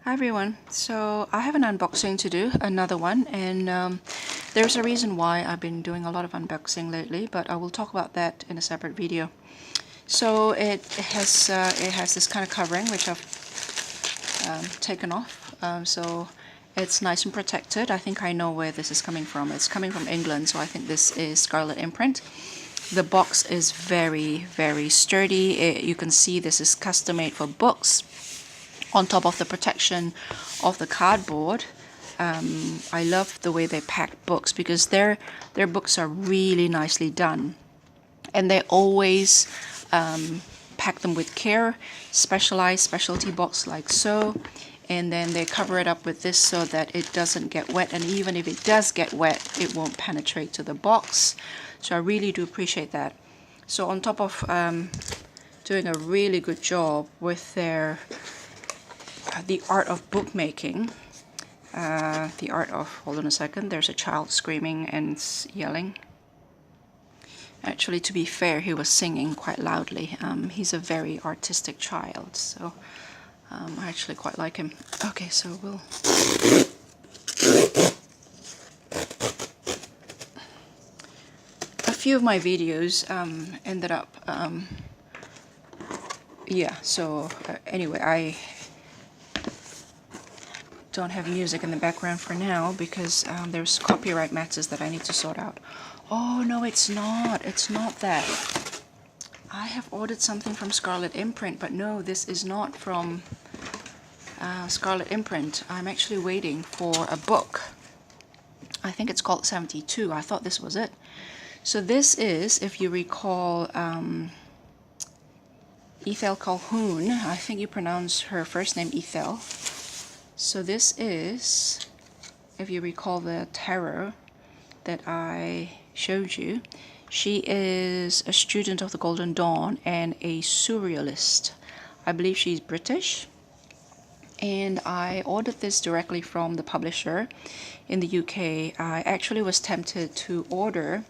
Hi everyone, so I have an unboxing to do, another one, and there's a reason why I've been doing a lot of unboxing lately, but I will talk about that in a separate video. So it has this kind of covering which I've taken off, so it's nice and protected. I think I know where this is coming from. It's coming from England, so I think this is Scarlet imprint. The box is very sturdy. You can see this is custom made for books. On top of the protection of the cardboard, I love the way they pack books because their books are really nicely done, and they always pack them with care, specialty box like so, and then they cover it up with this so that it doesn't get wet, and even if it does get wet, it won't penetrate to the box. So I really do appreciate that. So on top of doing a really good job with the art of bookmaking, hold on a second, there's a child screaming and yelling. Actually, to be fair, he was singing quite loudly. He's a very artistic child, so I actually quite like him. Okay, so we'll... A few of my videos ended up... anyway, I don't have music in the background for now because there's copyright matters that I need to sort out. Oh no, it's not that. I have ordered something from Scarlet imprint, but no, this is not from Scarlet imprint. I'm actually waiting for a book. I think it's called 72. I thought this was it. So this is, if you recall, Ithell Colquhoun. I think you pronounce her first name Ithell. So this is, if you recall the Taro that I showed you, she is a student of the Golden Dawn and a surrealist. I believe she's British. And I ordered this directly from the publisher in the UK. I actually was tempted to order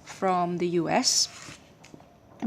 from the US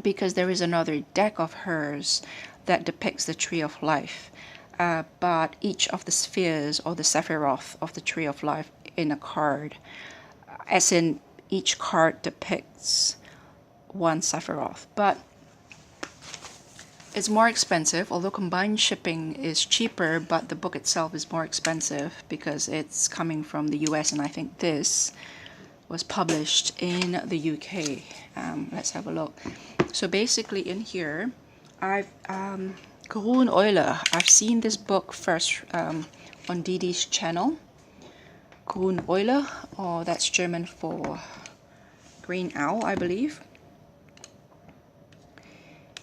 because there is another deck of hers that depicts the Tree of Life. But each of the spheres or the Sephiroth of the Tree of Life in a card, as in each card depicts one Sephiroth. But it's more expensive, although combined shipping is cheaper, but the book itself is more expensive because it's coming from the US, and I think this was published in the UK. Let's have a look. So basically in here, I've Grün Eule. I've seen this book first on Didi's channel. Grün Eule, or that's German for green owl, I believe.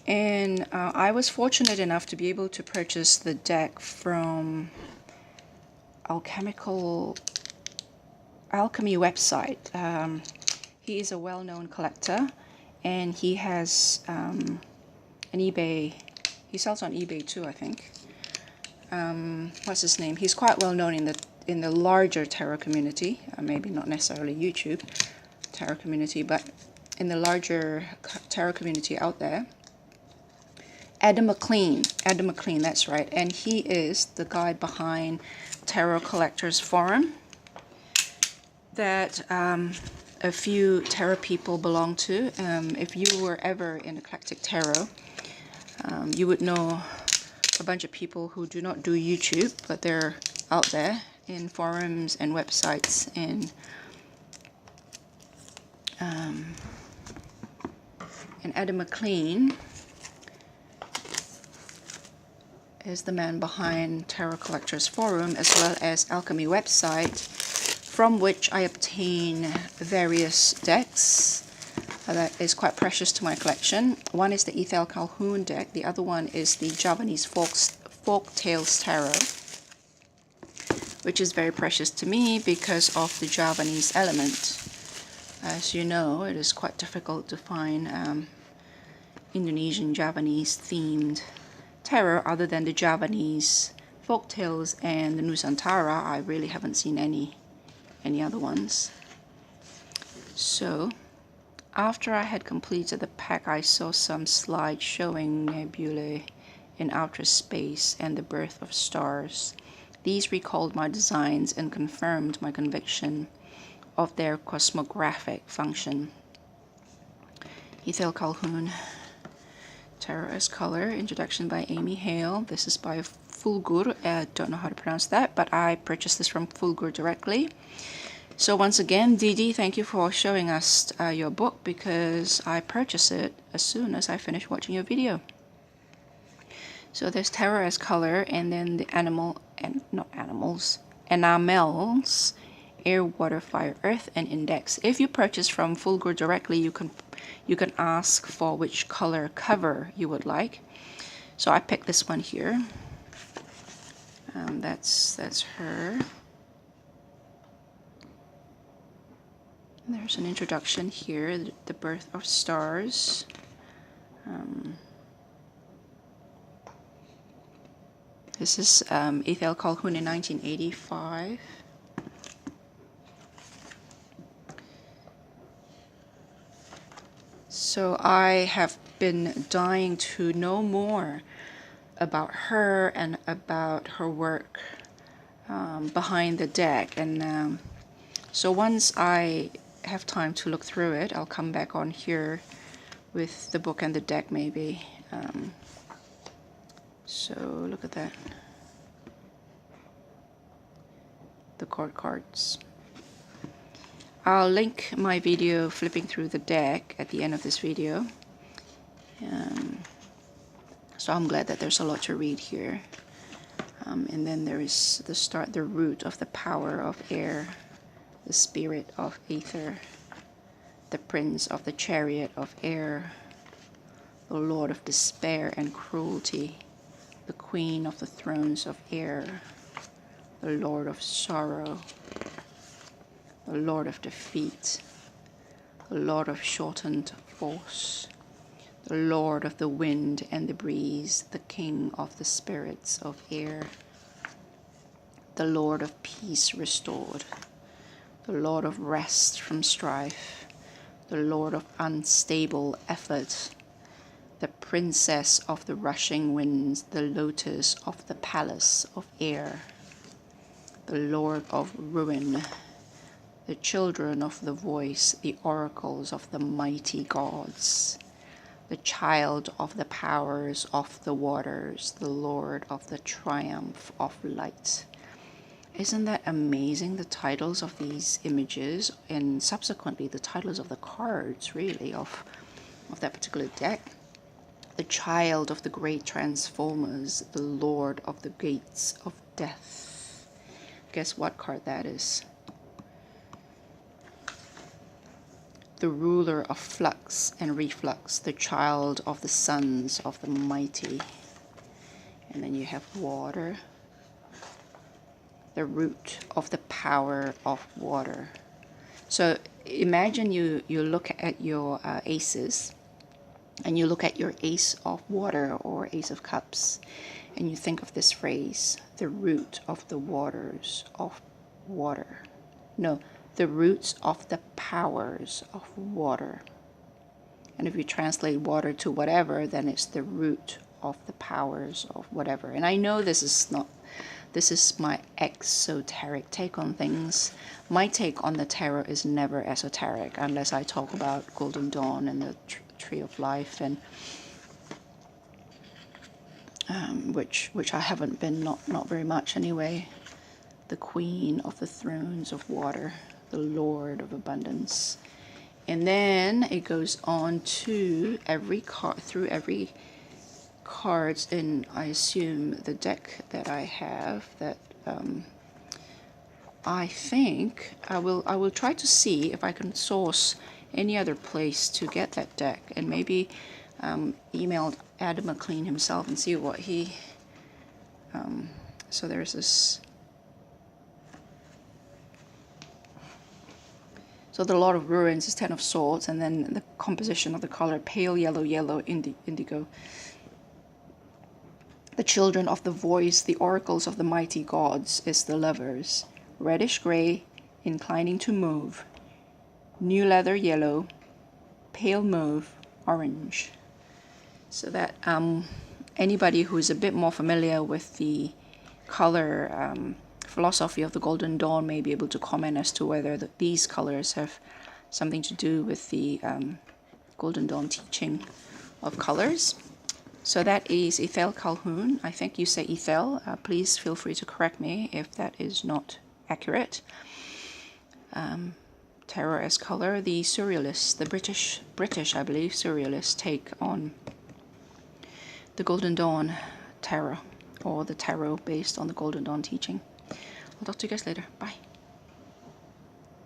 And I was fortunate enough to be able to purchase the deck from Alchemy website. He is a well-known collector, and he has an eBay. He sells on eBay too, I think. What's his name? He's quite well known in the larger tarot community. Maybe not necessarily YouTube tarot community, but in the larger tarot community out there. McClean, that's right. And he is the guy behind Tarot Collectors Forum that a few tarot people belong to. If you were ever in Eclectic Tarot, you would know a bunch of people who do not do YouTube, but they're out there in forums and websites, and Adam McClean is the man behind Tarot Collectors Forum, as well as Alchemy website, from which I obtain various decks that is quite precious to my collection. One is the Ithell Colquhoun deck, the other one is the Javanese Folk Tales Tarot, which is very precious to me because of the Javanese element. As you know, it is quite difficult to find Indonesian Javanese themed tarot other than the Javanese folk tales and the Nusantara. I really haven't seen any other ones. So after I had completed the pack, I saw some slides showing nebulae in outer space and the birth of stars. These recalled my designs and confirmed my conviction of their cosmographic function. Ithell Colquhoun, Taro as Color, introduction by Amy Hale. This is by Fulgur. I don't know how to pronounce that, but I purchased this from Fulgur directly. So once again, Didi, thank you for showing us your book, because I purchased it as soon as I finished watching your video. So there's Taro as Color, and then the enamels, air, water, fire, earth, and index. If you purchase from Fulgur directly, you can ask for which color cover you would like. So I picked this one here. That's her. There's an introduction here, the birth of stars. This is Ithell Colquhoun in 1985. So I have been dying to know more about her and about her work behind the deck. And so once I have time to look through it, I'll come back on here with the book and the deck maybe. So look at that. The cards. I'll link my video flipping through the deck at the end of this video. So I'm glad that there's a lot to read here. And then there is the root of the power of air, the spirit of ether, the prince of the chariot of air, the lord of despair and cruelty, the queen of the thrones of air, the lord of sorrow, the lord of defeat, the lord of shortened force, the lord of the wind and the breeze, the king of the spirits of air, the lord of peace restored, the lord of rest from strife, the lord of unstable effort, the princess of the rushing winds, the lotus of the palace of air, the lord of ruin, the children of the voice, the oracles of the mighty gods, the child of the powers of the waters, the lord of the triumph of light. Isn't that amazing, the titles of these images, and subsequently the titles of the cards, really, of that particular deck? The child of the great transformers, the lord of the gates of death. Guess what card that is? The ruler of flux and reflux, the child of the sons of the mighty. And then you have water, the root of the power of water. So imagine you look at your aces, and you look at your ace of water or ace of cups, and you think of this phrase, the root of the waters of water. No, the roots of the powers of water. And if you translate water to whatever, then it's the root of the powers of whatever. And I know this is my exoteric take on things. My take on the tarot is never esoteric, unless I talk about Golden Dawn and the Tree of Life, and which I haven't been, not very much anyway. The Queen of the Thrones of Water, the Lord of Abundance. And then it goes on to every card, through every cards in, I assume, the deck that I have, that I think I will try to see if I can source any other place to get that deck, and maybe emailed Adam McClean himself and see what he so there's this. So the Lord of Ruins is 10 of Swords, and then the composition of the color pale yellow, indigo. The children of the voice, the oracles of the mighty gods, is the Lovers. Reddish gray, inclining to mauve. New leather yellow, pale mauve, orange. So that anybody who's a bit more familiar with the color philosophy of the Golden Dawn may be able to comment as to whether these colors have something to do with the Golden Dawn teaching of colors. So that is Ithell Colquhoun. I think you say Ithell. Please feel free to correct me if that is not accurate. Taro as color, the surrealists, the British, I believe, surrealists take on the Golden Dawn tarot, or the tarot based on the Golden Dawn teaching. I'll talk to you guys later. Bye.